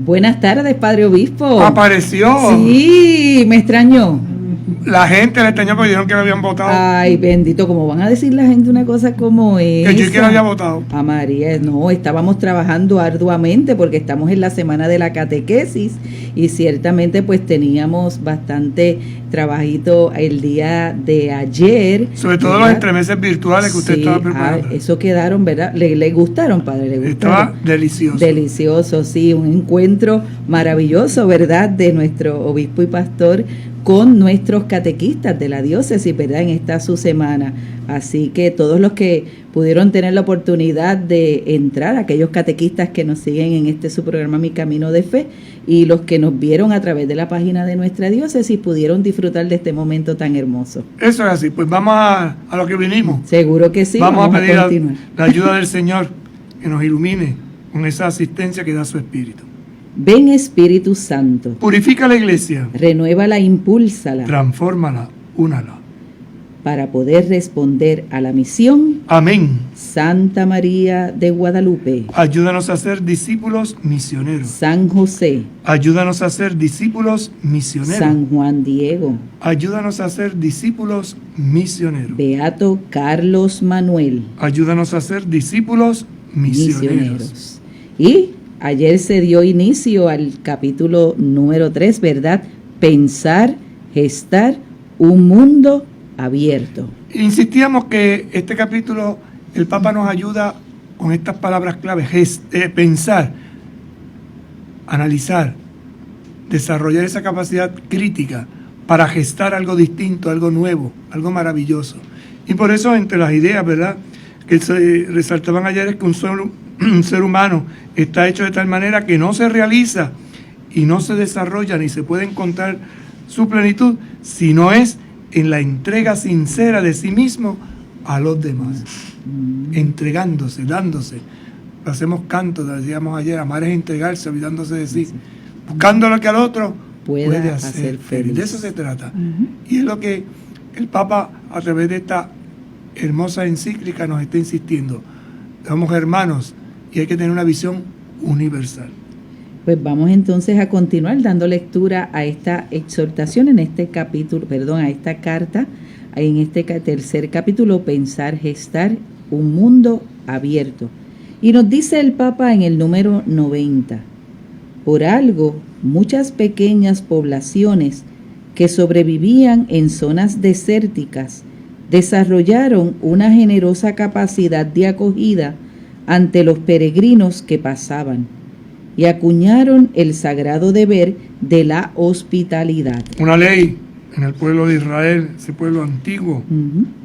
Buenas tardes, Padre Obispo. Apareció. Sí, me extrañó. La gente le extrañó porque dijeron que lo habían votado. Ay, bendito, ¿cómo van a decir la gente una cosa como esa? Que yo que lo había votado. A María, no, estábamos trabajando arduamente porque estamos en la semana de la catequesis y ciertamente pues teníamos bastante trabajito el día de ayer. Sobre todo ¿verdad? los entremeses virtuales que usted estaba preparando. Eso quedaron, ¿verdad? ¿Le gustaron, Padre? ¿Le gustaron? Estaba delicioso. Delicioso, sí, un encuentro maravilloso, ¿verdad? De nuestro obispo y pastor con nuestros catequistas de la diócesis, ¿verdad? En esta su semana. Así que todos los que pudieron tener la oportunidad de entrar, aquellos catequistas que nos siguen en este su programa Mi Camino de Fe, y los que nos vieron a través de la página de nuestra diócesis, pudieron disfrutar de este momento tan hermoso. Eso es así, pues vamos a lo que vinimos. Seguro que sí. Vamos a pedir la ayuda del Señor que nos ilumine con esa asistencia que da su Espíritu. Ven, Espíritu Santo. Purifica la iglesia. Renuévala, impúlsala. Transfórmala, únala. Para poder responder a la misión. Amén. Santa María de Guadalupe. Ayúdanos a ser discípulos misioneros. San José. Ayúdanos a ser discípulos misioneros. San Juan Diego. Ayúdanos a ser discípulos misioneros. Beato Carlos Manuel. Ayúdanos a ser discípulos misioneros. Y ayer se dio inicio al capítulo número 3, ¿verdad? Pensar, gestar un mundo abierto. Insistíamos que este capítulo, el Papa nos ayuda con estas palabras claves: pensar, analizar, desarrollar esa capacidad crítica para gestar algo distinto, algo nuevo, algo maravilloso. Y por eso, entre las ideas, ¿verdad?, que se resaltaban ayer, es que un ser humano está hecho de tal manera que no se realiza y no se desarrolla ni se puede encontrar su plenitud si no es en la entrega sincera de sí mismo a los demás, entregándose, dándose. Lo hacemos canto, decíamos ayer, amar es entregarse, olvidándose de sí, buscando lo que al otro puede hacer feliz. De eso se trata. Y es lo que el Papa, a través de esta hermosa encíclica, nos está insistiendo. Somos hermanos y hay que tener una visión universal. Pues vamos entonces a continuar dando lectura a esta exhortación en este capítulo, a esta carta, en este tercer capítulo, Pensar, gestar un mundo abierto. Y nos dice el Papa en el número 90, por algo, muchas pequeñas poblaciones que sobrevivían en zonas desérticas desarrollaron una generosa capacidad de acogida ante los peregrinos que pasaban y acuñaron el sagrado deber de la hospitalidad. Una ley en el pueblo de Israel, ese pueblo antiguo,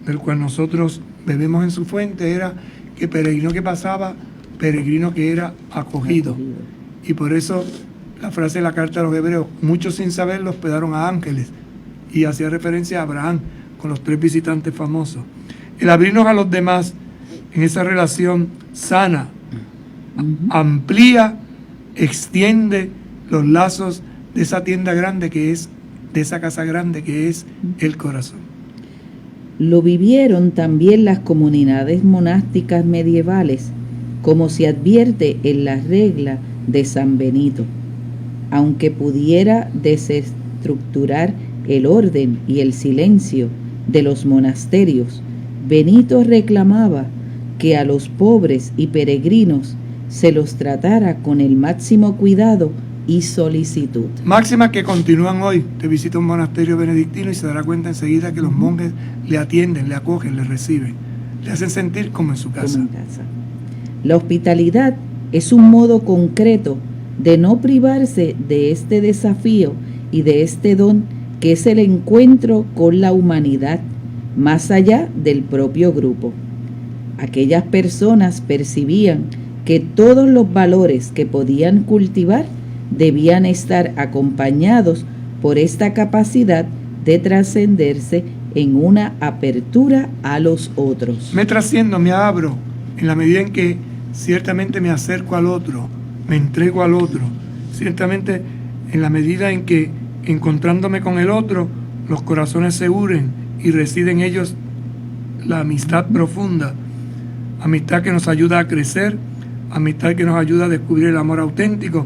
del cual nosotros bebemos en su fuente, era que peregrino que pasaba, peregrino que era acogido. Y por eso la frase de la carta a los hebreos, muchos sin saberlo hospedaron a ángeles, y hacía referencia a Abraham con los 3 visitantes famosos. El abrirnos a los demás en esa relación sana, amplía, extiende los lazos de esa tienda grande que es, de esa casa grande que es el corazón. Lo vivieron también las comunidades monásticas medievales, como se advierte en la regla de San Benito. Aunque pudiera desestructurar el orden y el silencio de los monasterios, Benito reclamaba que a los pobres y peregrinos se los tratara con el máximo cuidado y solicitud. Máximas que continúan hoy. Te visita un monasterio benedictino y se dará cuenta enseguida que los monjes le atienden, le acogen, le reciben, le hacen sentir como en su casa. Como en casa. La hospitalidad es un modo concreto de no privarse de este desafío y de este don que es el encuentro con la humanidad, más allá del propio grupo. Aquellas personas percibían que todos los valores que podían cultivar debían estar acompañados por esta capacidad de trascenderse en una apertura a los otros. Me trasciendo, me abro, en la medida en que ciertamente me acerco al otro, me entrego al otro, ciertamente en la medida en que, encontrándome con el otro, los corazones se unen y reside en ellos la amistad profunda, amistad que nos ayuda a crecer, amistad que nos ayuda a descubrir el amor auténtico,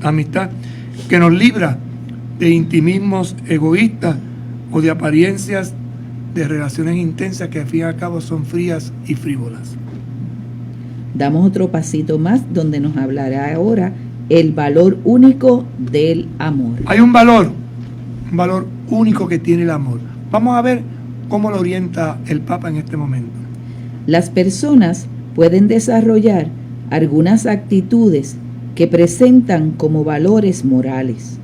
amistad que nos libra de intimismos egoístas o de apariencias de relaciones intensas que al fin y al cabo son frías y frívolas. Damos otro pasito más donde nos hablará ahora el valor único del amor. Hay un valor único que tiene el amor. Vamos a ver cómo lo orienta el Papa en este momento. Las personas pueden desarrollar algunas actitudes que presentan como valores morales: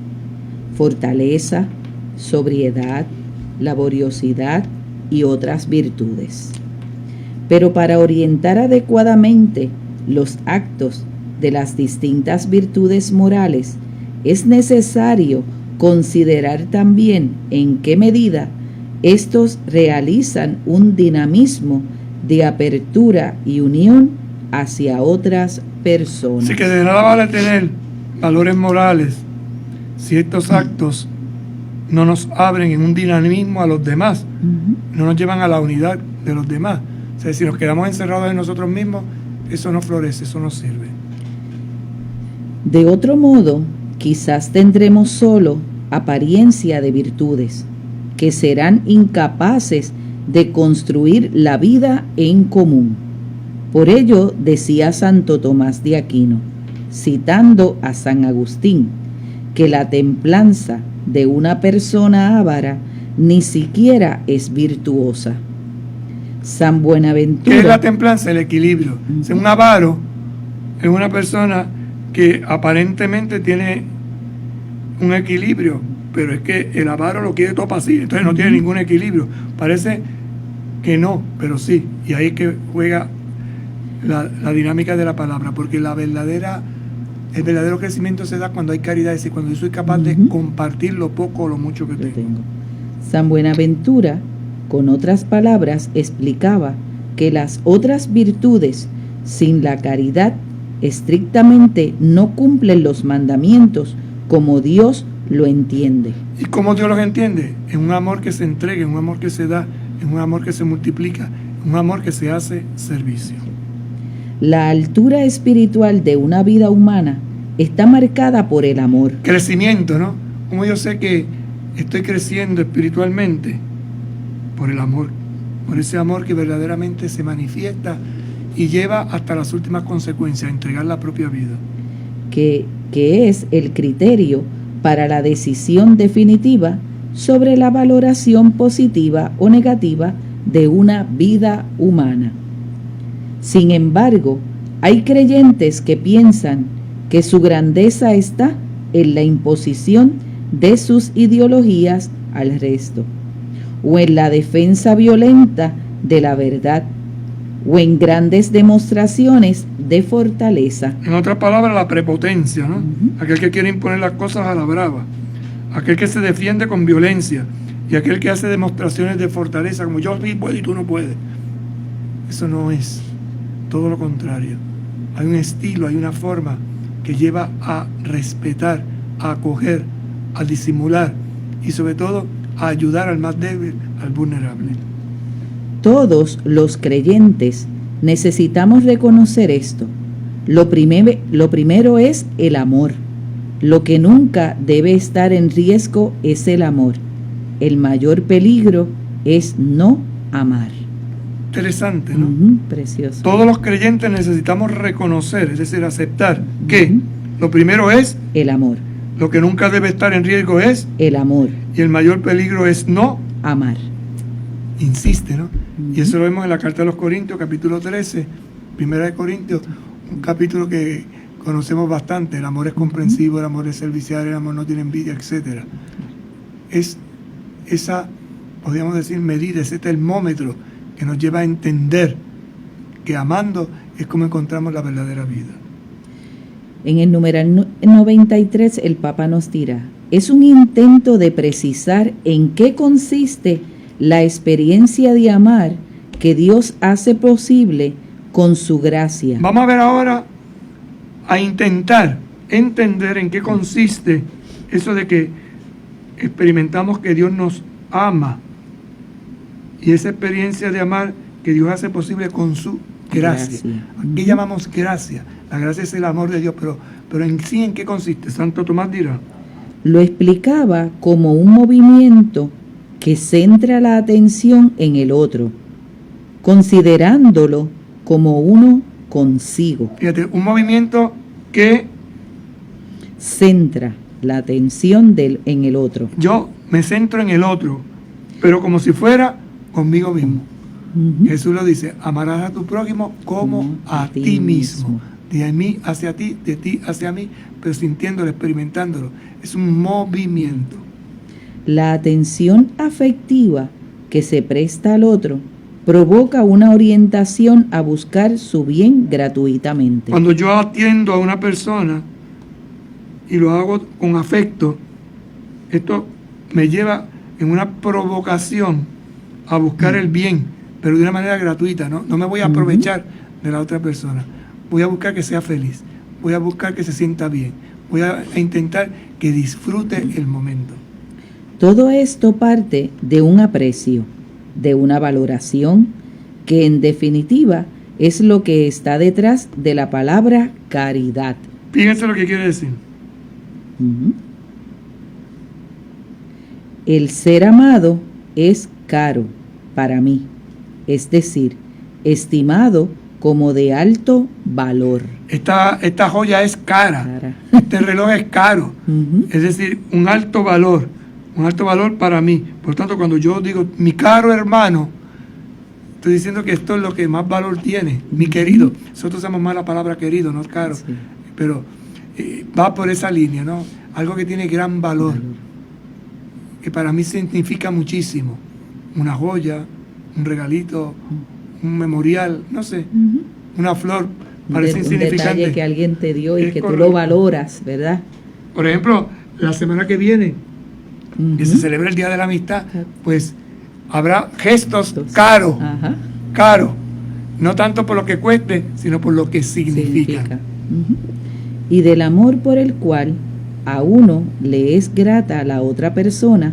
fortaleza, sobriedad, laboriosidad y otras virtudes. Pero para orientar adecuadamente los actos de las distintas virtudes morales, es necesario considerar también en qué medida estos realizan un dinamismo de apertura y unión hacia otras personas. Así que de nada vale tener valores morales si estos actos no nos abren en un dinamismo a los demás, no nos llevan a la unidad de los demás. O sea, si nos quedamos encerrados en nosotros mismos, eso no florece, eso no sirve. De otro modo, quizás tendremos solo apariencia de virtudes, que serán incapaces de construir la vida en común. Por ello decía Santo Tomás de Aquino, citando a San Agustín, que la templanza de una persona avara ni siquiera es virtuosa. San Buenaventura. ¿Qué es la templanza? El equilibrio. O sea, un avaro es una persona que aparentemente tiene un equilibrio, pero es que el avaro lo quiere todo para sí, entonces no tiene ningún equilibrio. Parece que no, pero sí. Y ahí es que juega la dinámica de la palabra, porque el verdadero crecimiento se da cuando hay caridad, es decir, cuando yo soy capaz de compartir lo poco o lo mucho que tengo. San Buenaventura, con otras palabras, explicaba que las otras virtudes sin la caridad estrictamente no cumplen los mandamientos como Dios lo entiende. ¿Y cómo Dios los entiende? En un amor que se entrega, en un amor que se da, en un amor que se multiplica, en un amor que se hace servicio. La altura espiritual de una vida humana está marcada por el amor. Crecimiento, ¿no? ¿Cómo yo sé que estoy creciendo espiritualmente? Por el amor, por ese amor que verdaderamente se manifiesta y lleva hasta las últimas consecuencias, a entregar la propia vida. Que es el criterio para la decisión definitiva sobre la valoración positiva o negativa de una vida humana. Sin embargo, hay creyentes que piensan que su grandeza está en la imposición de sus ideologías al resto, o en la defensa violenta de la verdad, o en grandes demostraciones de fortaleza. En otras palabras, la prepotencia, ¿no? Aquel que quiere imponer las cosas a la brava, aquel que se defiende con violencia y aquel que hace demostraciones de fortaleza, como yo sí puedo y tú no puedes. Eso no es, todo lo contrario. Hay un estilo, hay una forma que lleva a respetar, a acoger, a disimular y sobre todo a ayudar al más débil, al vulnerable. Todos los creyentes necesitamos reconocer esto. Lo primero es el amor. Lo que nunca debe estar en riesgo es el amor. El mayor peligro es no amar. Interesante, ¿no? Precioso. Todos los creyentes necesitamos reconocer, es decir, aceptar que lo primero es el amor. Lo que nunca debe estar en riesgo es el amor. Y el mayor peligro es no amar. Insiste, ¿no? Y eso lo vemos en la Carta de los Corintios, capítulo 13, Primera de Corintios, un capítulo que conocemos bastante. El amor es comprensivo, el amor es servicial, el amor no tiene envidia, etc. Es esa, podríamos decir, medida, ese termómetro que nos lleva a entender que amando es como encontramos la verdadera vida. En el numeral 93 el Papa nos dirá: es un intento de precisar en qué consiste la experiencia de amar que Dios hace posible con su gracia. Vamos a ver ahora, a intentar entender en qué consiste eso de que experimentamos que Dios nos ama y esa experiencia de amar que Dios hace posible con su Gracia. Gracia. Aquí llamamos gracia. La gracia es el amor de Dios, pero en sí, ¿en qué consiste? Santo Tomás dirá. Lo explicaba como un movimiento que centra la atención en el otro, considerándolo como uno consigo. Fíjate, un movimiento que Centra la atención en el otro. yo me centro en el otro, pero como si fuera conmigo mismo. Ujú. Jesús lo dice, amarás a tu prójimo como a ti mismo. De mí hacia ti, de ti hacia mí, pero sintiéndolo, experimentándolo. Es un movimiento. La atención afectiva que se presta al otro provoca una orientación a buscar su bien gratuitamente. Cuando yo atiendo a una persona y lo hago con afecto, esto me lleva en una provocación a buscar el bien, pero de una manera gratuita, ¿no? No me voy a aprovechar de la otra persona. Voy a buscar que sea feliz, voy a buscar que se sienta bien, voy a intentar que disfrute el momento. Todo esto parte de un aprecio, de una valoración, que en definitiva es lo que está detrás de la palabra caridad. Fíjense lo que quiere decir. Ujú. El ser amado es caro para mí, es decir, estimado como de alto valor. Esta joya es cara, Cara. este reloj es caro, Ujú. es decir, un alto valor para mí. Por tanto, cuando yo digo mi caro hermano, estoy diciendo que esto es lo que más valor tiene, mi querido. Nosotros usamos más la palabra querido, no caro, Sí. pero va por esa línea, ¿no? Algo que tiene gran valor, que para mí significa muchísimo. Una joya, un regalito, un memorial, no sé, Ujú. una flor, Un parece detalle insignificante. que alguien te dio y Es que tú correcto. lo valoras, ¿verdad? Por ejemplo, la semana que viene, que Ujú. se celebra el Día de la Amistad, pues habrá gestos Entonces, caros, Ajá. caros, no tanto por lo que cueste, sino por lo que significa. Ujú. Y del amor por el cual a uno le es grata a la otra persona,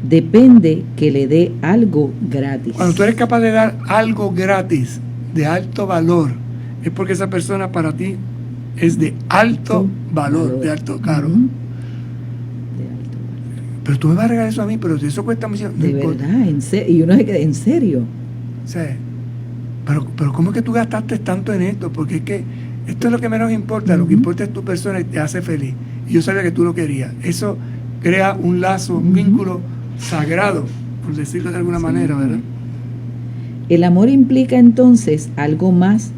depende que le dé algo gratis. Cuando tú eres capaz de dar algo gratis, de alto valor, es porque esa persona para ti es de alto valor, de alto caro. Ujú. De alto valor. Pero tú me vas a regalar eso a mí, pero eso cuesta mucho. No De importa. verdad, y uno se queda en serio. O sea, pero ¿cómo es que tú gastaste tanto en esto? Porque es que esto es lo que menos importa. Lo que importa es tu persona y te hace feliz. Y yo sabía que tú lo querías. Eso crea un lazo, un vínculo sagrado, por decirlo de alguna manera, ¿verdad? El amor implica entonces algo más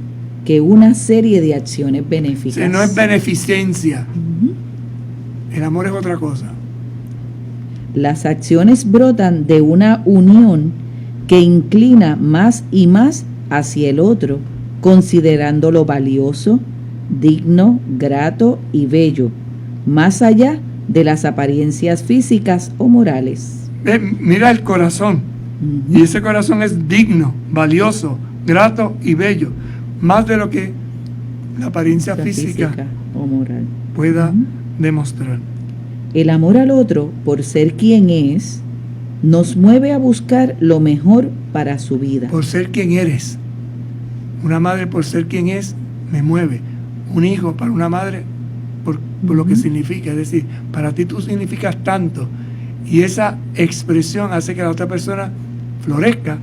que una serie de acciones O benéficas. sea, no es beneficencia. Ujú. El amor es otra cosa. Las acciones brotan de una unión que inclina más y más hacia el otro, considerándolo valioso, digno, grato y bello, más allá de las apariencias físicas o morales. Mira el corazón. Ujú. Y ese corazón es digno, valioso, grato y bello. Más de lo que la apariencia física o moral. pueda Ujú. demostrar. El amor al otro, por ser quien es, nos mueve a buscar lo mejor para su vida. Por ser quien eres. Una madre por ser quien es, me mueve. Un hijo para una madre por lo que significa. Es decir, para ti tú significas tanto. Y esa expresión hace que la otra persona florezca,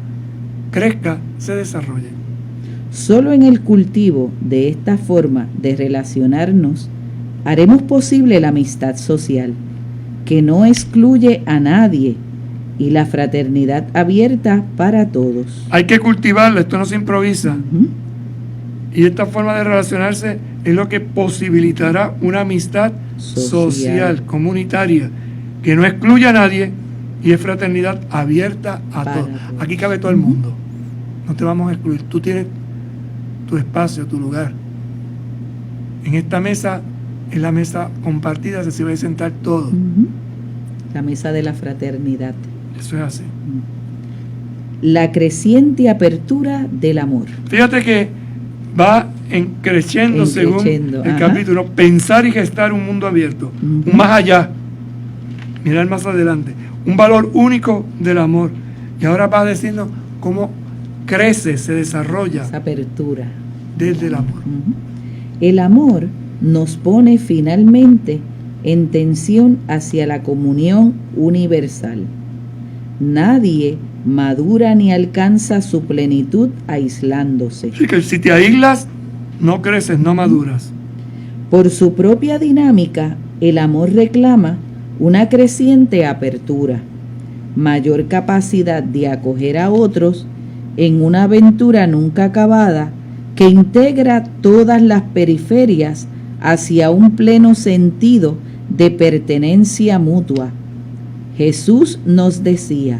crezca, se desarrolle. Solo en el cultivo de esta forma de relacionarnos haremos posible la amistad social, que no excluye a nadie, y la fraternidad abierta para todos. Hay que cultivarlo, esto no se improvisa. Ujú. Y esta forma de relacionarse es lo que posibilitará una amistad social, comunitaria, que no excluye a nadie y es fraternidad abierta a Para todos. todos. Aquí cabe todo el mundo. No te vamos a excluir. Tú tienes tu espacio, tu lugar. En esta mesa, en la mesa compartida, se va a sentar todos. Ujú. La mesa de la fraternidad. Eso es así. La creciente apertura del amor. Fíjate que va creciendo según Encreciendo, el ajá. capítulo, pensar y gestar un mundo abierto, Ujú. un más allá, mirar más adelante, un valor único del amor. Y ahora va diciendo cómo crece, se desarrolla esa apertura. desde el amor. El amor nos pone finalmente en tensión hacia la comunión universal. Nadie madura ni alcanza su plenitud aislándose. Así que si te aíslas, no creces, no maduras. Por su propia dinámica, el amor reclama una creciente apertura, mayor capacidad de acoger a otros en una aventura nunca acabada que integra todas las periferias hacia un pleno sentido de pertenencia mutua. Jesús nos decía: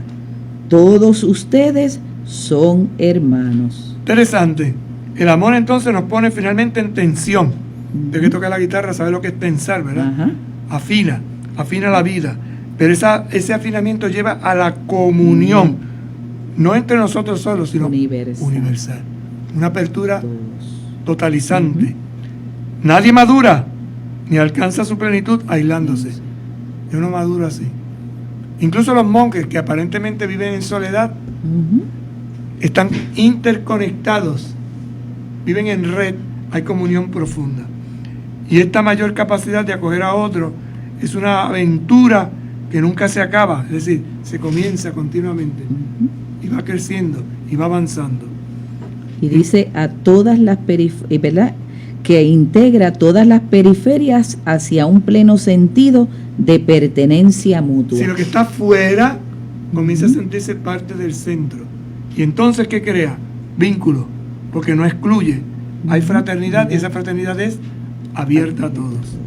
todos ustedes son hermanos. Interesante. El amor entonces nos pone finalmente en tensión. De que toca la guitarra sabe lo que es pensar, ¿verdad? Ajá. Afina la vida. Pero ese afinamiento lleva a la comunión, no entre nosotros solos, sino universal. Una apertura totalizante. Nadie madura ni alcanza su plenitud aislándose. Yo no maduro así. Incluso los monjes que aparentemente viven en soledad están interconectados, viven en red, hay comunión profunda. Y esta mayor capacidad de acoger a otro es una aventura que nunca se acaba, es decir, se comienza continuamente y va creciendo y va avanzando. Y dice a todas las periferias, ¿verdad?, que integra todas las periferias hacia un pleno sentido de pertenencia mutua. Si lo que está fuera comienza a sentirse parte del centro. Y entonces, ¿qué crea? Vínculo, porque no excluye. Hay fraternidad y esa fraternidad es abierta a todos.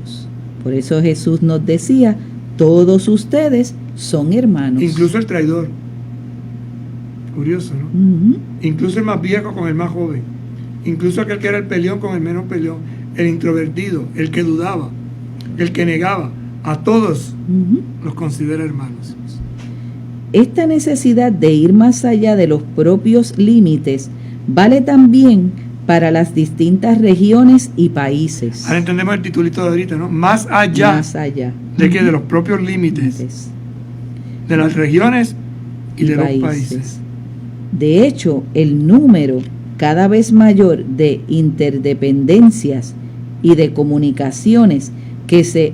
Por eso Jesús nos decía: todos ustedes son hermanos. Incluso el traidor. Curioso, ¿no? Incluso el más viejo con el más joven. Incluso aquel que era el peleón con el menos peleón. El introvertido, el que dudaba, el que negaba. A todos los considera hermanos. Esta necesidad de ir más allá de los propios límites vale también para las distintas regiones y países. Ahora entendemos el titulito de ahorita, ¿no? Más allá. Más allá. ¿De qué? De los propios límites. De las regiones y de los países. De hecho, el número cada vez mayor de interdependencias y de comunicaciones que se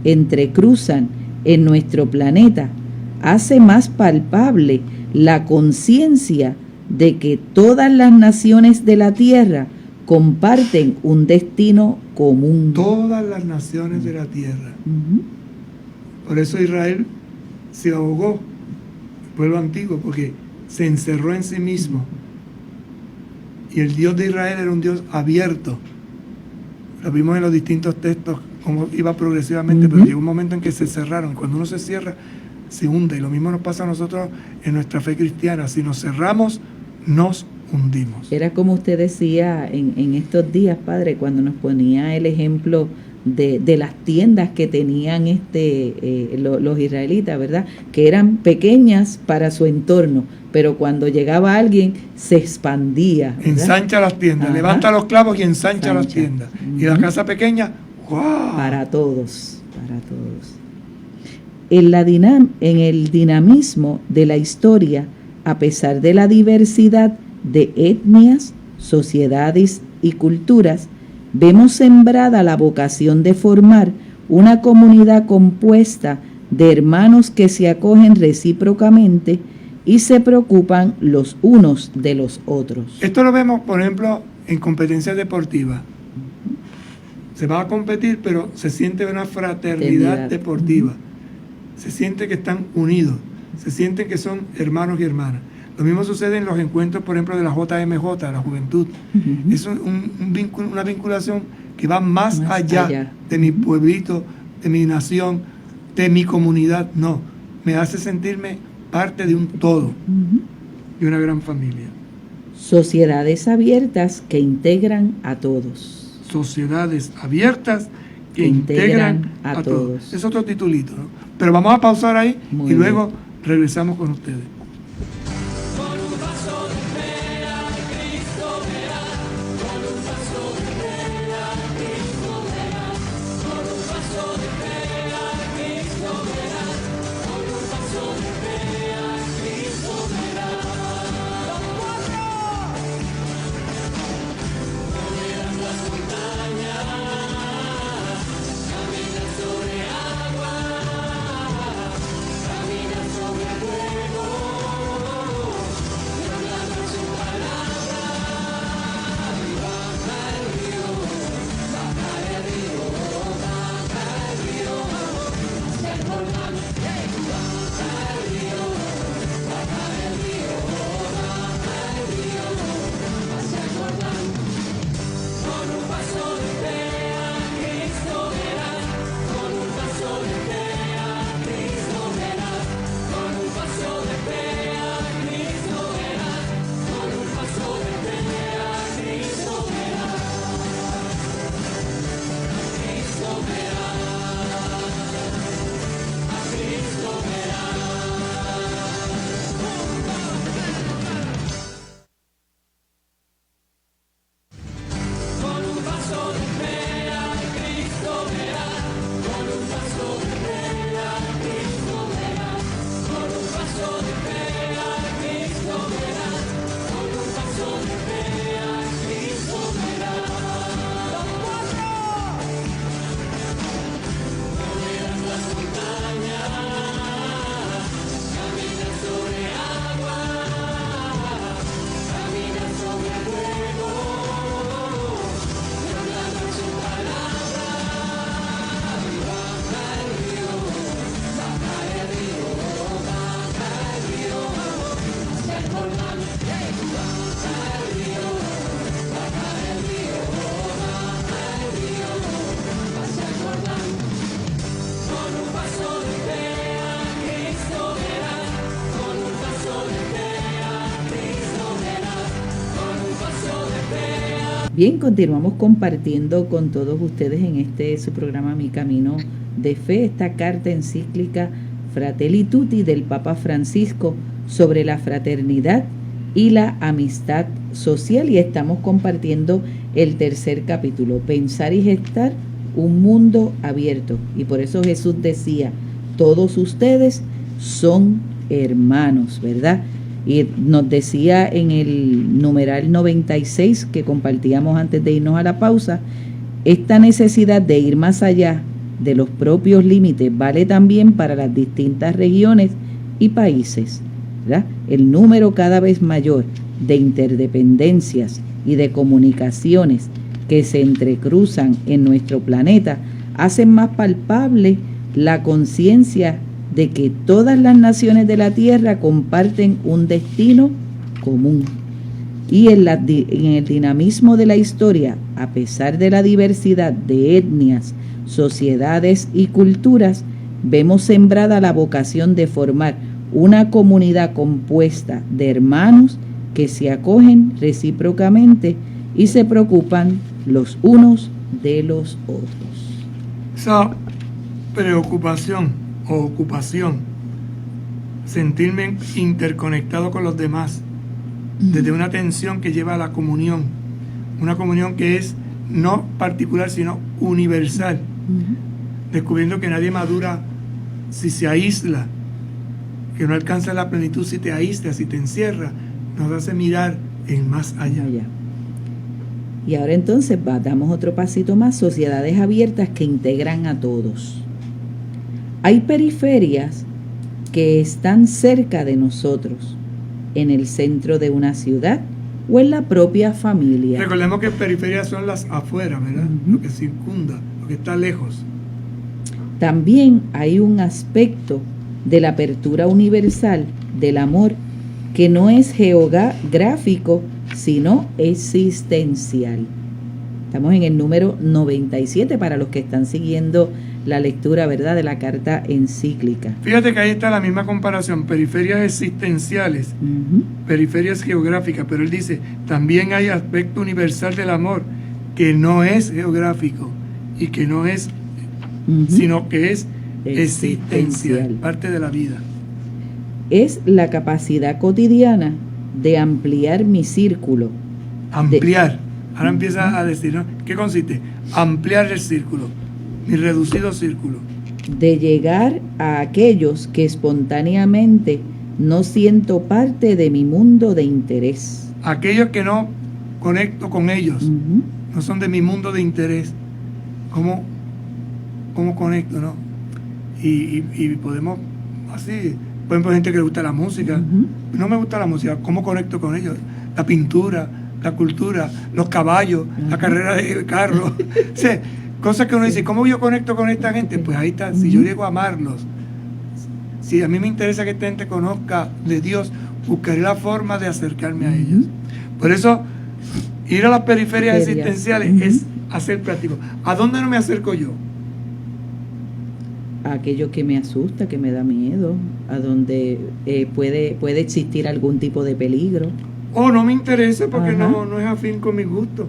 entrecruzan en nuestro planeta hace más palpable la conciencia de que todas las naciones de la Tierra comparten un destino común. Todas las naciones de la Tierra. Por eso Israel se ahogó, el pueblo antiguo, porque se encerró en sí mismo. Y el Dios de Israel era un Dios abierto. Lo vimos en los distintos textos, cómo iba progresivamente, pero llegó un momento en que se cerraron. Cuando uno se cierra, se hunde. Y lo mismo nos pasa a nosotros en nuestra fe cristiana. Si nos cerramos, nos hundimos. Era como usted decía en estos días, padre, cuando nos ponía el ejemplo de las tiendas que tenían los israelitas, ¿verdad? Que eran pequeñas para su entorno, pero cuando llegaba alguien se expandía, ¿verdad? Ensancha las tiendas, levanta los clavos y ensancha las tiendas. Y la casa pequeña, ¡wow! Para todos, para todos. En el dinamismo de la historia, a pesar de la diversidad de etnias, sociedades y culturas, vemos sembrada la vocación de formar una comunidad compuesta de hermanos que se acogen recíprocamente y se preocupan los unos de los otros. Esto lo vemos, por ejemplo, en competencias deportivas. Se va a competir, pero se siente una fraternidad deportiva. Se siente que están unidos, se sienten que son hermanos y hermanas. Lo mismo sucede en los encuentros, por ejemplo, de la JMJ, la juventud. Es una vinculación que va más allá de mi pueblito, de mi nación, de mi comunidad. No, me hace sentirme parte de un todo, de una gran familia. Sociedades abiertas que integran a todos. Sociedades abiertas que integran a todos. Es otro titulito, ¿no? Pero vamos a pausar ahí y luego regresamos con ustedes. Bien, continuamos compartiendo con todos ustedes en su programa Mi Camino de Fe, esta carta encíclica Fratelli Tutti del Papa Francisco sobre la fraternidad y la amistad social, y estamos compartiendo el tercer capítulo, Pensar y Gestar un mundo abierto. Y por eso Jesús decía, todos ustedes son hermanos, ¿verdad? Y nos decía en el numeral 96 que compartíamos antes de irnos a la pausa, esta necesidad de ir más allá de los propios límites vale también para las distintas regiones y países, ¿verdad? El número cada vez mayor de interdependencias y de comunicaciones que se entrecruzan en nuestro planeta hacen más palpable la conciencia de que todas las naciones de la Tierra comparten un destino común. Y en el dinamismo de la historia, a pesar de la diversidad de etnias, sociedades y culturas, vemos sembrada la vocación de formar una comunidad compuesta de hermanos que se acogen recíprocamente y se preocupan los unos de los otros. Esa preocupación o ocupación, sentirme interconectado con los demás, desde una atención que lleva a la comunión, una comunión que es no particular sino universal, descubriendo que nadie madura si se aísla, que no alcanza la plenitud si te aíslas, si te encierra, nos hace mirar en más allá. Y ahora entonces damos otro pasito más, sociedades abiertas que integran a todos. Hay periferias que están cerca de nosotros, en el centro de una ciudad o en la propia familia. Recordemos que periferias son las afuera, ¿verdad? Lo que circunda, lo que está lejos. También hay un aspecto de la apertura universal del amor que no es geográfico, sino existencial. Estamos en el número 97 para los que están siguiendo la lectura, ¿verdad?, de la carta encíclica. Fíjate que ahí está la misma comparación, periferias existenciales, periferias geográficas, pero él dice, también hay aspecto universal del amor, que no es geográfico y que no es, sino que es existencial, parte de la vida. Es la capacidad cotidiana de ampliar mi círculo. Ampliar. Ahora empieza a decir, ¿no? ¿Qué consiste? Ampliar el círculo, mi reducido círculo. De llegar a aquellos que espontáneamente no siento parte de mi mundo de interés. Aquellos que no conecto con ellos, no son de mi mundo de interés. ¿Cómo conecto, no? Y podemos, así, por ejemplo, gente que le gusta la música. No me gusta la música, ¿cómo conecto con ellos? La pintura, la cultura, los caballos, la carrera de carros. O sea, cosas que uno dice, ¿cómo yo conecto con esta gente? Pues ahí está, si yo llego a amarlos, si a mí me interesa que esta gente conozca de Dios, buscaré la forma de acercarme a ellos. Por eso, ir a las periferias existenciales es hacer práctico. ¿A dónde no me acerco yo? A aquello que me asusta, que me da miedo, a donde puede existir algún tipo de peligro. O no me interesa porque no es afín con mis gustos.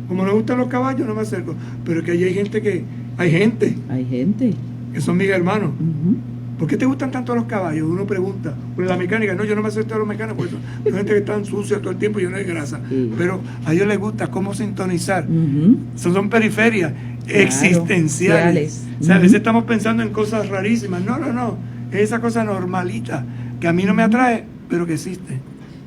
Como no me gustan los caballos, no me acerco. Pero es que hay gente que son mis hermanos. ¿Por qué te gustan tanto los caballos? Uno pregunta. Por la mecánica, no, yo no me acerco a los mecánicos, porque hay gente que está sucia todo el tiempo y yo no hay grasa. Pero a ellos les gusta cómo sintonizar. Son periferias existenciales. O sea, a veces estamos pensando en cosas rarísimas. No. Es esa cosa normalita que a mí no me atrae, pero que existe.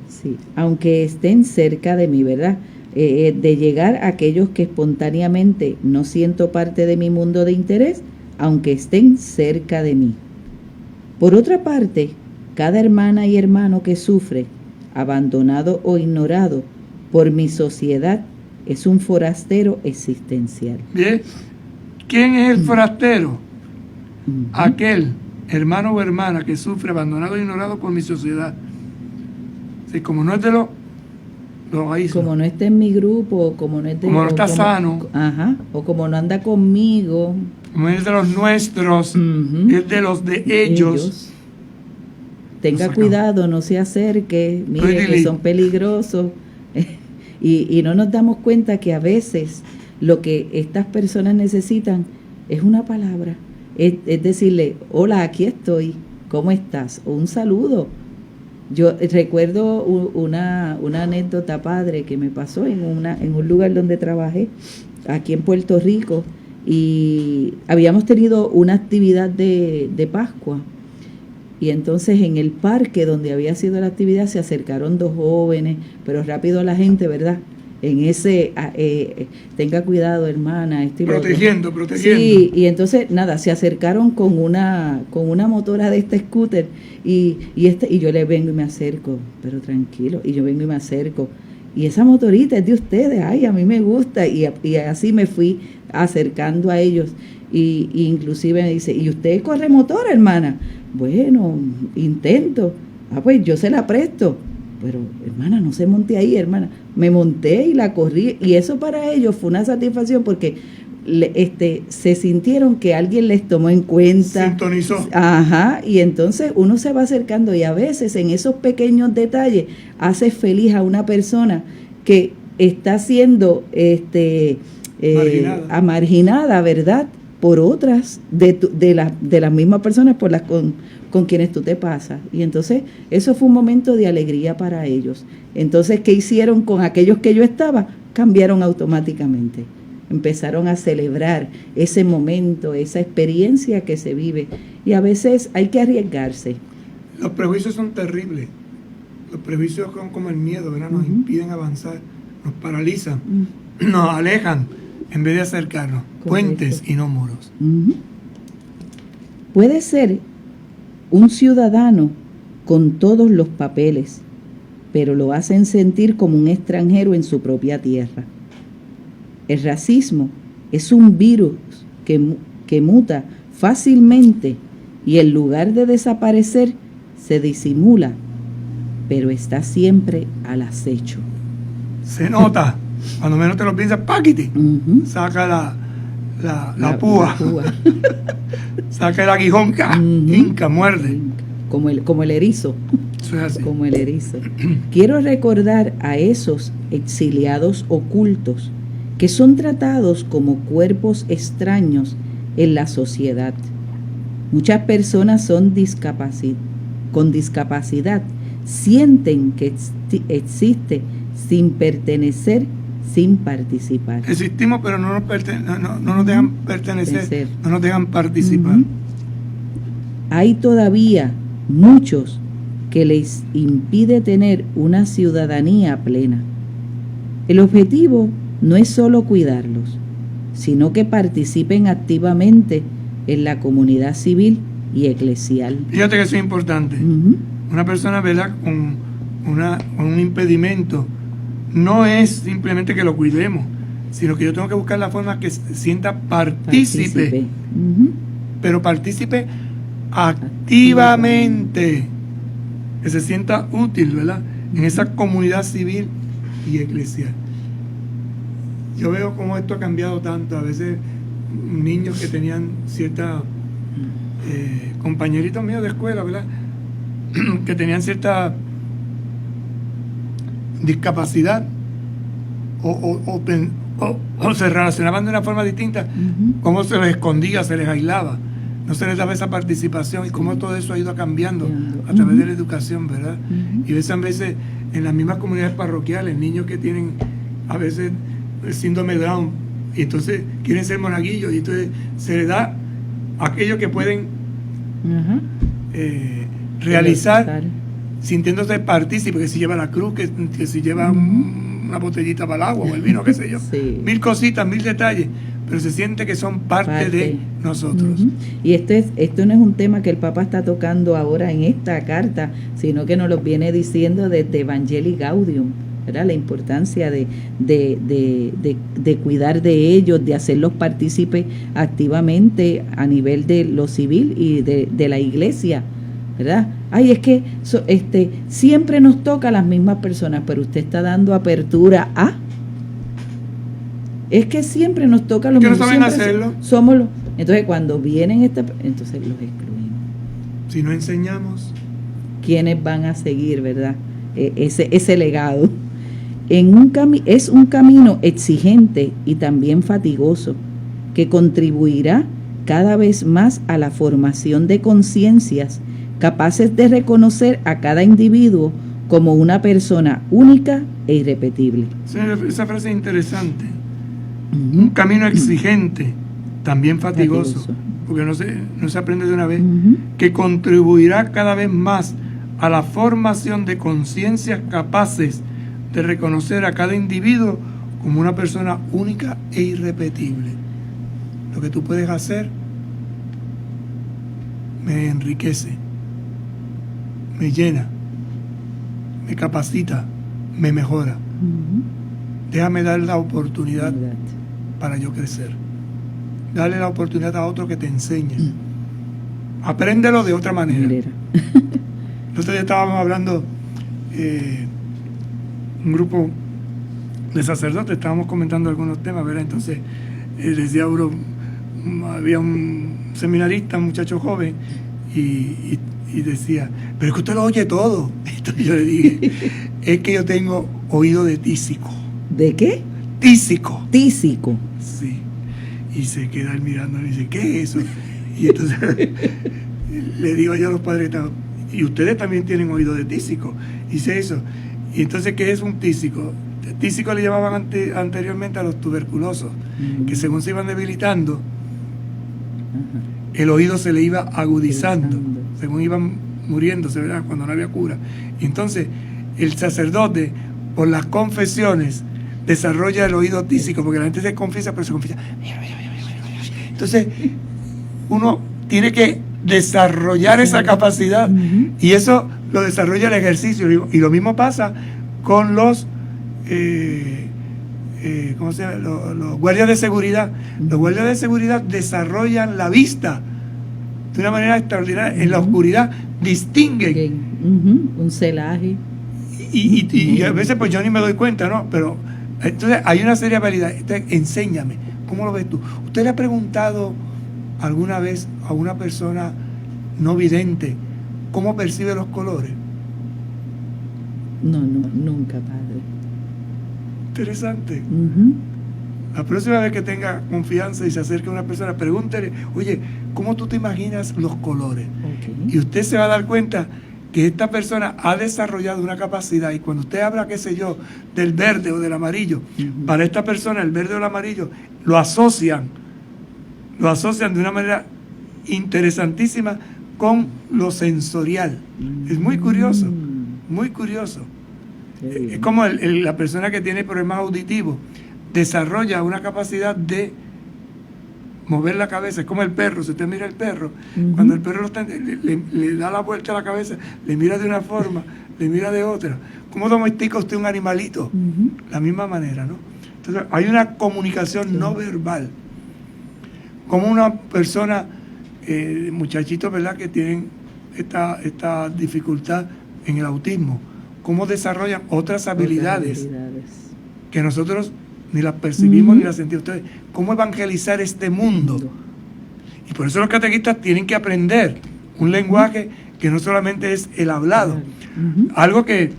Sí, aunque estén cerca de mí, ¿verdad? De llegar a aquellos que espontáneamente no siento parte de mi mundo de interés, aunque estén cerca de mí. Por otra parte, cada hermana y hermano que sufre, abandonado o ignorado por mi sociedad, es un forastero existencial. Bien, ¿quién es el forastero? Aquel hermano o hermana que sufre abandonado o ignorado por mi sociedad. Sí, como no es de los aíslo. Como no está en mi grupo, como no está sano. O como no anda conmigo. Como es de los nuestros, es de los de ellos. Tenga cuidado, no se acerque, mire que son peligrosos. Y no nos damos cuenta que a veces lo que estas personas necesitan es una palabra, es decirle, hola, aquí estoy, ¿cómo estás? O un saludo. Yo recuerdo una anécdota, padre, que me pasó en un lugar donde trabajé, aquí en Puerto Rico, y habíamos tenido una actividad de Pascua. Y entonces en el parque donde había sido la actividad se acercaron dos jóvenes, pero rápido la gente, ¿verdad? En ese, tenga cuidado, hermana. Protegiendo. Sí, y entonces, nada, se acercaron con una motora de este scooter y yo le vengo y me acerco, pero tranquilo, y yo vengo y me acerco. Y esa motorita es de ustedes, ay, a mí me gusta, y así me fui acercando a ellos. Y inclusive me dice, ¿y usted corre motora, hermana? Bueno, intento. Pues yo se la presto. Pero, hermana, no se monte ahí, hermana. Me monté y la corrí. Y eso para ellos fue una satisfacción porque se sintieron que alguien les tomó en cuenta. Sintonizó. Ajá. Y entonces uno se va acercando y a veces en esos pequeños detalles hace feliz a una persona que está siendo marginada, ¿verdad? Por otras de las mismas personas por las con quienes tú te pasas. Y entonces eso fue un momento de alegría para ellos. Entonces, ¿qué hicieron con aquellos que yo estaba? Cambiaron automáticamente. Empezaron a celebrar ese momento, esa experiencia que se vive. Y a veces hay que arriesgarse. Los prejuicios son terribles. Los prejuicios son como el miedo, ¿verdad? Nos impiden avanzar, nos paralizan, nos alejan en vez de acercarnos. Correcto. Puentes y no muros. Puede ser un ciudadano con todos los papeles, pero lo hacen sentir como un extranjero en su propia tierra. El racismo es un virus que muta fácilmente y en lugar de desaparecer, se disimula, pero está siempre al acecho. Se nota. Cuando menos te lo piensas, ¡paquiti! Saca la púa. Saca el aguijón, hinca, muerde. Como el erizo. Eso es así. Como el erizo. Quiero recordar a esos exiliados ocultos que son tratados como cuerpos extraños en la sociedad. Muchas personas con discapacidad sienten que existe sin pertenecer, sin participar. Existimos, pero no nos dejan pertenecer, no nos dejan participar. Hay todavía muchos que les impide tener una ciudadanía plena. El objetivo no es solo cuidarlos, sino que participen activamente en la comunidad civil y eclesial. Fíjate que eso es importante. Una persona, ¿verdad?, con un impedimento, no es simplemente que lo cuidemos, sino que yo tengo que buscar la forma que se sienta partícipe. Pero partícipe activamente, que se sienta útil, ¿verdad?, en esa comunidad civil y eclesial. Yo veo cómo esto ha cambiado tanto. A veces niños que tenían cierta compañeritos míos de escuela, ¿verdad?, que tenían cierta discapacidad o se relacionaban de una forma distinta, cómo se les escondía, se les aislaba, no se les daba esa participación, y cómo todo eso ha ido cambiando a través de la educación, ¿verdad? Y ves a veces en las mismas comunidades parroquiales niños que tienen a veces el síndrome de Down, y entonces quieren ser monaguillos, y entonces se les da aquello que pueden realizar sintiéndose partícipe, que si lleva la cruz, que si lleva una botellita para el agua o el vino, qué sé yo, 1000 cositas, 1000 detalles, pero se siente que son parte de nosotros. Y esto no es un tema que el Papa está tocando ahora en esta carta, sino que nos lo viene diciendo desde Evangelii Gaudium, ¿verdad? La importancia de cuidar de ellos, de hacerlos partícipes activamente a nivel de lo civil y de la iglesia, ¿verdad? Ay, es que siempre nos toca a las mismas personas, pero usted está dando apertura a... Es que siempre nos toca a los mismos. Que no saben hacerlo. Somos los... Entonces, cuando vienen entonces los excluimos. Si no enseñamos, ¿quiénes van a seguir, verdad? Ese legado. es un camino exigente y también fatigoso, que contribuirá cada vez más a la formación de conciencias capaces de reconocer a cada individuo como una persona única e irrepetible. Esa frase es interesante. Un camino exigente, también fatigoso, porque no se aprende de una vez, que contribuirá cada vez más a la formación de conciencias capaces de reconocer a cada individuo como una persona única e irrepetible. Lo que tú puedes hacer me enriquece, me llena, me capacita, me mejora. Déjame dar la oportunidad para yo crecer. Dale la oportunidad a otro que te enseñe. Apréndelo de otra manera. Nosotros ya estábamos hablando, un grupo de sacerdotes, estábamos comentando algunos temas, ¿verdad? Entonces, decía uno, había un seminarista, un muchacho joven, y decía, pero es que usted lo oye todo. Entonces yo le dije, es que yo tengo oído de tísico. ¿De qué? Tísico. Tísico. Sí. Y se queda él mirando y dice, ¿qué es eso? Y entonces le digo yo a los padres, y ustedes también tienen oído de tísico. Dice eso. Y entonces, ¿qué es un tísico? Tísico le llamaban anteriormente a los tuberculosos, que según se iban debilitando, el oído se le iba agudizando, según iban muriéndose, ¿verdad? Cuando no había cura. Y entonces, el sacerdote, por las confesiones, desarrolla el oído tísico, porque la gente se confiesa, pero se confiesa. Entonces, uno tiene que desarrollar esa capacidad, y eso lo desarrolla el ejercicio. Y lo mismo pasa con los ¿cómo se llama? Los guardias de seguridad. Los guardias de seguridad desarrollan la vista de una manera extraordinaria. En la oscuridad distinguen un celaje, y a veces pues yo ni me doy cuenta, ¿no? Pero entonces hay una seria habilidad. Entonces, enséñame, ¿cómo lo ves tú? ¿Usted le ha preguntado alguna vez a una persona no vidente cómo percibe los colores? No, nunca, padre. Interesante. La próxima vez que tenga confianza y se acerque a una persona, pregúntele, oye, ¿cómo tú te imaginas los colores? Y usted se va a dar cuenta que esta persona ha desarrollado una capacidad, y cuando usted habla, qué sé yo, del verde o del amarillo, para esta persona el verde o el amarillo lo asocian de una manera interesantísima con lo sensorial. Es muy curioso, muy curioso. Es como la persona que tiene problemas auditivos desarrolla una capacidad de mover la cabeza. Es como el perro. Si usted mira el perro, cuando el perro le da la vuelta a la cabeza, le mira de una forma, le mira de otra. ¿Cómo domestica usted un animalito? La misma manera, ¿no? Entonces hay una comunicación no verbal. Como una persona, muchachitos, ¿verdad?, que tienen esta dificultad en el autismo, cómo desarrollan otras habilidades que nosotros ni las percibimos ni las sentimos. Entonces, ¿cómo evangelizar este mundo? Y por eso los catequistas tienen que aprender un lenguaje que no solamente es el hablado. Algo que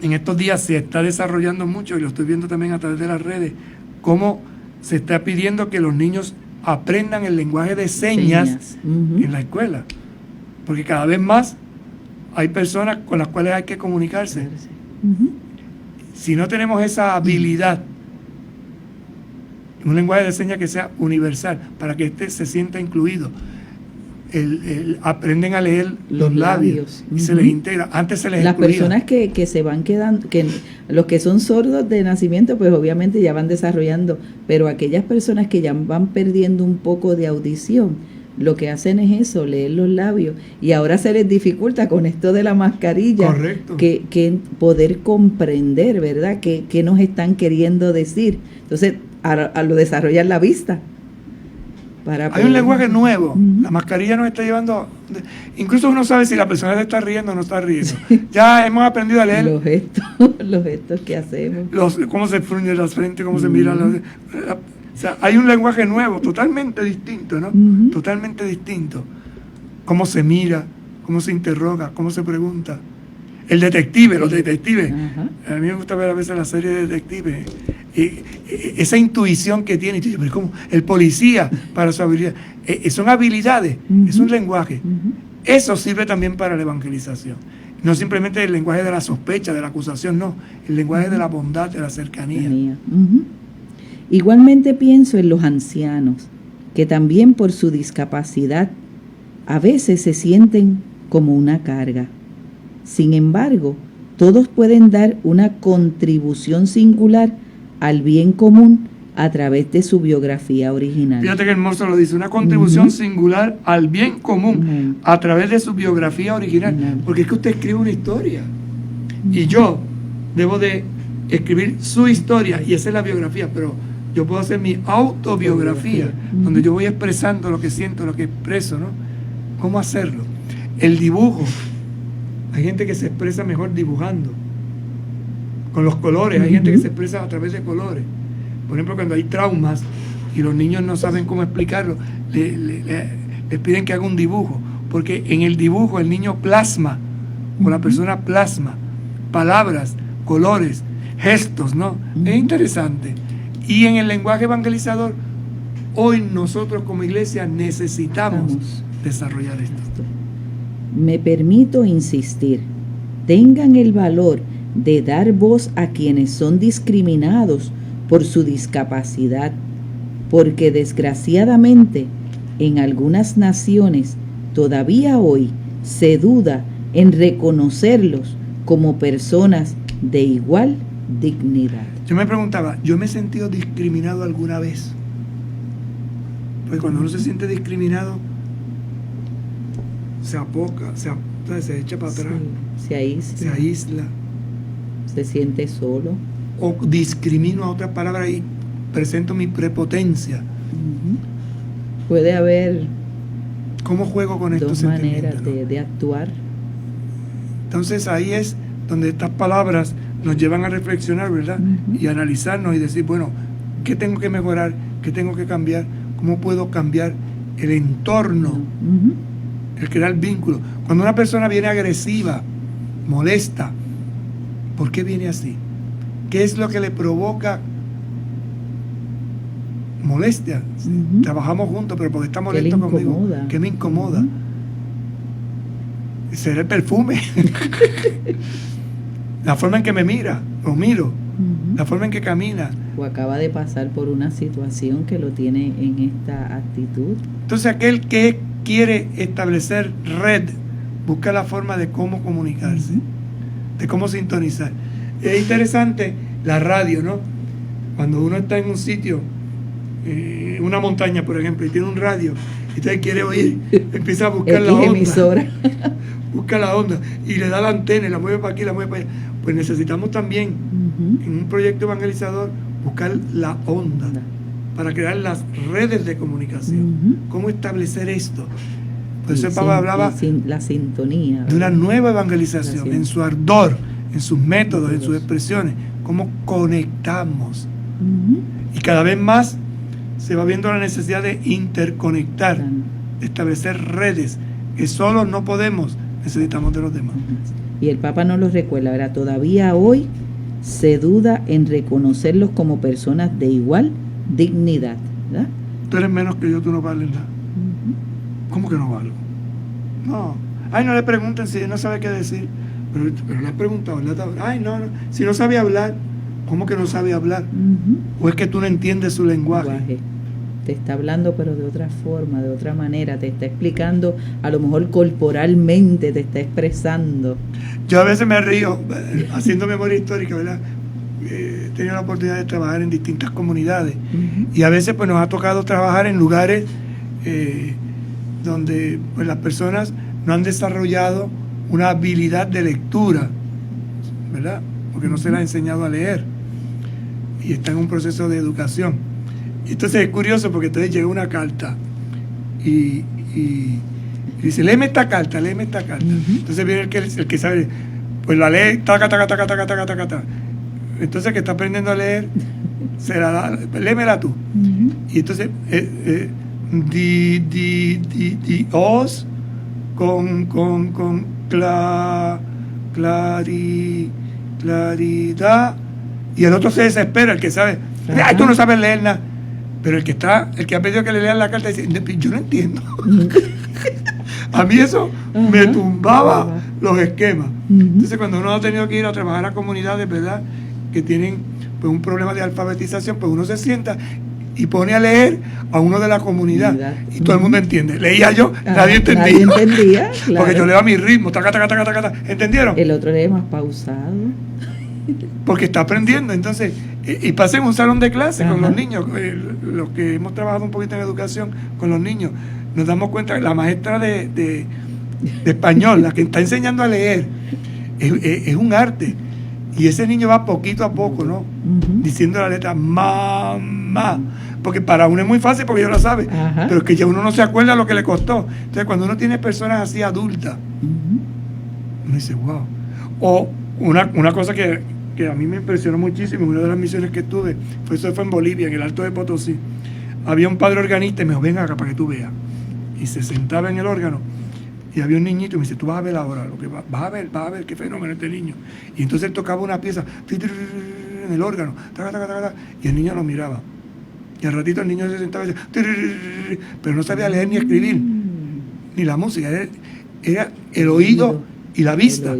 en estos días se está desarrollando mucho, y lo estoy viendo también a través de las redes, cómo se está pidiendo que los niños aprendan el lenguaje de señas en la escuela. Porque cada vez más hay personas con las cuales hay que comunicarse. Si no tenemos esa habilidad, un lenguaje de señas que sea universal, para que éste se sienta incluido, aprenden a leer los labios y se les integra. Antes se les excluía. Las personas que se van quedando, que los que son sordos de nacimiento, pues obviamente ya van desarrollando, pero aquellas personas que ya van perdiendo un poco de audición, lo que hacen es eso, leer los labios, y ahora se les dificulta con esto de la mascarilla. Correcto. que poder comprender, ¿verdad?, qué nos están queriendo decir. Entonces, a lo desarrollar la vista. Hay un lenguaje nuevo. La mascarilla nos está llevando, incluso uno sabe si la persona se está riendo o no está riendo. Ya hemos aprendido a leer los gestos que hacemos, cómo se fruñen las frentes, cómo se miran. O sea, hay un lenguaje nuevo, totalmente distinto, ¿no? Totalmente distinto. Cómo se mira, cómo se interroga, cómo se pregunta. El detective, los detectives. Ajá. A mí me gusta ver a veces la serie de detectives. Esa intuición que tiene, pero ¿cómo? El policía para su habilidad. Son habilidades, es un lenguaje. Eso sirve también para la evangelización. No simplemente el lenguaje de la sospecha, de la acusación, no. El lenguaje de la bondad, de la cercanía. Igualmente pienso en los ancianos, que también por su discapacidad a veces se sienten como una carga. Sin embargo, todos pueden dar una contribución singular al bien común a través de su biografía original. Fíjate que hermoso lo dice, una contribución singular al bien común a través de su biografía original. Porque es que usted escribe una historia y yo debo de escribir su historia y esa es la biografía, pero yo puedo hacer mi autobiografía, donde yo voy expresando lo que siento, lo que expreso, ¿no? ¿Cómo hacerlo? El dibujo. Hay gente que se expresa mejor dibujando, con los colores. Hay gente que se expresa a través de colores. Por ejemplo, cuando hay traumas y los niños no saben cómo explicarlo, les piden que haga un dibujo, porque en el dibujo el niño plasma, o la persona plasma, palabras, colores, gestos, ¿no? Es interesante. Y en el lenguaje evangelizador, hoy nosotros como iglesia necesitamos desarrollar esto. Me permito insistir, tengan el valor de dar voz a quienes son discriminados por su discapacidad, porque desgraciadamente en algunas naciones todavía hoy se duda en reconocerlos como personas de igual dignidad. Yo me preguntaba, ¿yo me he sentido discriminado alguna vez? Porque cuando uno se siente discriminado, se apoca, se echa para atrás, se aísla, se siente solo. O discrimino a otras palabras y presento mi prepotencia. Puede haber ¿cómo juego con estos dos maneras de actuar. Entonces ahí es donde estas palabras nos llevan a reflexionar, ¿verdad? Y analizarnos y decir, bueno, ¿qué tengo que mejorar? ¿Qué tengo que cambiar? ¿Cómo puedo cambiar el entorno? El crear vínculos. Cuando una persona viene agresiva, molesta, ¿por qué viene así? ¿Qué es lo que le provoca molestia? Trabajamos juntos, pero porque está molesto conmigo. ¿Qué me incomoda? ¿Será el perfume? La forma en que me mira, lo miro. La forma en que camina. O acaba de pasar por una situación que lo tiene en esta actitud. Entonces aquel que quiere establecer red, busca la forma de cómo comunicarse, de cómo sintonizar. Es interesante la radio, ¿no? Cuando uno está en un sitio, una montaña, por ejemplo, y tiene un radio, y usted quiere oír, empieza a buscar la onda. Emisora. Busca la onda y le da la antena y la mueve para aquí, la mueve para allá. Pues necesitamos también, en un proyecto evangelizador, buscar la onda para crear las redes de comunicación. ¿Cómo establecer esto? Por eso el Papa hablaba la sintonía, de una nueva evangelización, en su ardor, en sus métodos, en sus expresiones. ¿Cómo conectamos? Y cada vez más se va viendo la necesidad de interconectar, de establecer redes que solo no podemos, necesitamos de los demás. Y el Papa nos lo recuerda, ¿verdad? Todavía hoy se duda en reconocerlos como personas de igual dignidad, ¿verdad? Tú eres menos que yo, tú no vales nada. ¿Cómo que no valgo? No. Ay, no le pregunten si no sabe qué decir. Pero le has preguntado, ay, no, si no sabe hablar, ¿cómo que no sabe hablar? ¿O es que tú no entiendes su lenguaje? Te está hablando pero de otra forma, de otra manera, te está explicando, a lo mejor corporalmente te está expresando. Yo a veces me río haciendo memoria histórica, ¿verdad? He tenido la oportunidad de trabajar en distintas comunidades y a veces pues nos ha tocado trabajar en lugares donde pues las personas no han desarrollado una habilidad de lectura, ¿verdad? Porque no se les ha enseñado a leer y están en un proceso de educación. Y entonces es curioso porque entonces llega una carta y dice, léeme esta carta. Entonces viene el que sabe, pues la lee, taca. Entonces el que está aprendiendo a leer, se la da, léemela tú. Y entonces, os, con claridad. Y el otro se desespera, el que sabe, ay, tú no sabes leer nada. Pero el que ha pedido que le lean la carta dice, yo no entiendo. A mí eso me tumbaba los esquemas. Entonces, cuando uno ha tenido que ir a trabajar a comunidades, ¿verdad?, que tienen pues un problema de alfabetización, pues uno se sienta y pone a leer a uno de la comunidad y todo el mundo entiende. Leía yo, nadie entendía. Nadie entendía, claro. Porque yo leo a mi ritmo, taca, taca, taca, taca, ¿entendieron? El otro lee más pausado. Porque está aprendiendo. Entonces, y pasé en un salón de clase con los niños, los que hemos trabajado un poquito en educación con los niños, nos damos cuenta que la maestra de español, la que está enseñando a leer, es un arte. Y ese niño va poquito a poco, ¿no? Diciendo la letra mamá. Porque para uno es muy fácil porque ya lo sabe. Pero es que ya uno no se acuerda lo que le costó. Entonces, cuando uno tiene personas así adultas, uno dice, wow. O una cosa que a mí me impresionó muchísimo, una de las misiones que tuve, eso fue en Bolivia, en el Alto de Potosí. Había un padre organista y me dijo, venga acá para que tú veas. Y se sentaba en el órgano. Y había un niñito y me dice, tú vas a ver ahora, lo que vas a ver qué fenómeno este niño. Y entonces él tocaba una pieza en el órgano, y el niño lo miraba. Y al ratito el niño se sentaba y decía, pero no sabía leer ni escribir, ni la música, era el oído y la vista.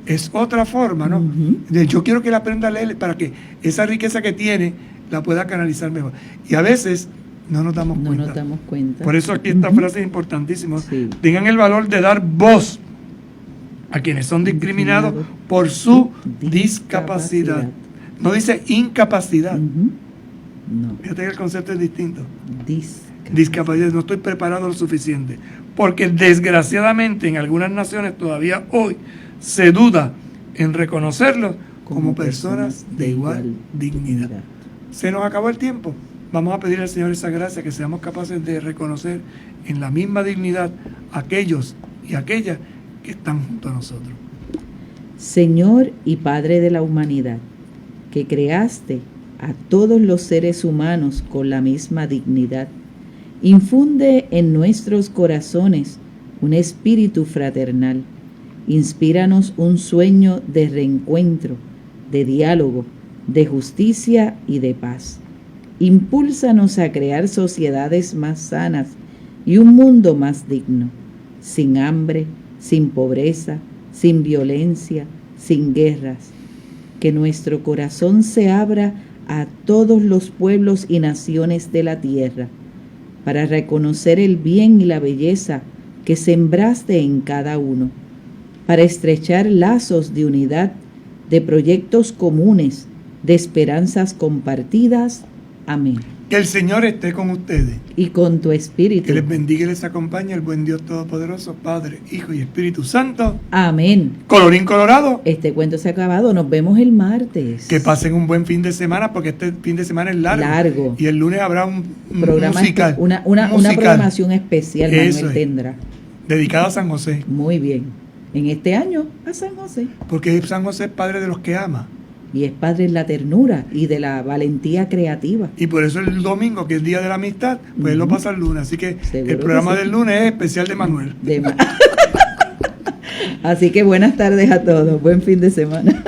Es otra forma, ¿no? Yo quiero que él aprenda a leer para que esa riqueza que tiene la pueda canalizar mejor. Y a veces no nos damos cuenta. Por eso aquí esta frase es importantísima. Sí. Tengan el valor de dar voz a quienes son discriminados por su discapacidad. No dice incapacidad. No. Fíjate que el concepto es distinto. Discapacidad. No estoy preparado lo suficiente. Porque desgraciadamente en algunas naciones todavía hoy se duda en reconocerlos como personas de igual dignidad. Se nos acabó el tiempo. Vamos a pedir al Señor esa gracia, que seamos capaces de reconocer en la misma dignidad a aquellos y aquellas que están junto a nosotros. Señor y Padre de la humanidad, que creaste a todos los seres humanos con la misma dignidad, infunde en nuestros corazones un espíritu fraternal. Inspíranos un sueño de reencuentro, de diálogo, de justicia y de paz. Impúlsanos a crear sociedades más sanas y un mundo más digno, sin hambre, sin pobreza, sin violencia, sin guerras. Que nuestro corazón se abra a todos los pueblos y naciones de la tierra, para reconocer el bien y la belleza que sembraste en cada uno, para estrechar lazos de unidad, de proyectos comunes, de esperanzas compartidas. Amén. Que el Señor esté con ustedes. Y con tu espíritu. Que les bendiga y les acompañe el buen Dios Todopoderoso, Padre, Hijo y Espíritu Santo. Amén. Colorín colorado. Este cuento se ha acabado. Nos vemos el martes. Que pasen un buen fin de semana, porque este fin de semana es largo. Y el lunes habrá un programa musical. Una programación especial, Manuel tendrá. Dedicada a San José. Muy bien. En este año a San José. Porque San José es padre de los que ama. Y es padre de la ternura y de la valentía creativa. Y por eso el domingo, que es el día de la amistad, pues él lo pasa el lunes. Así que el programa del lunes es especial de Manuel. Así que buenas tardes a todos. Buen fin de semana.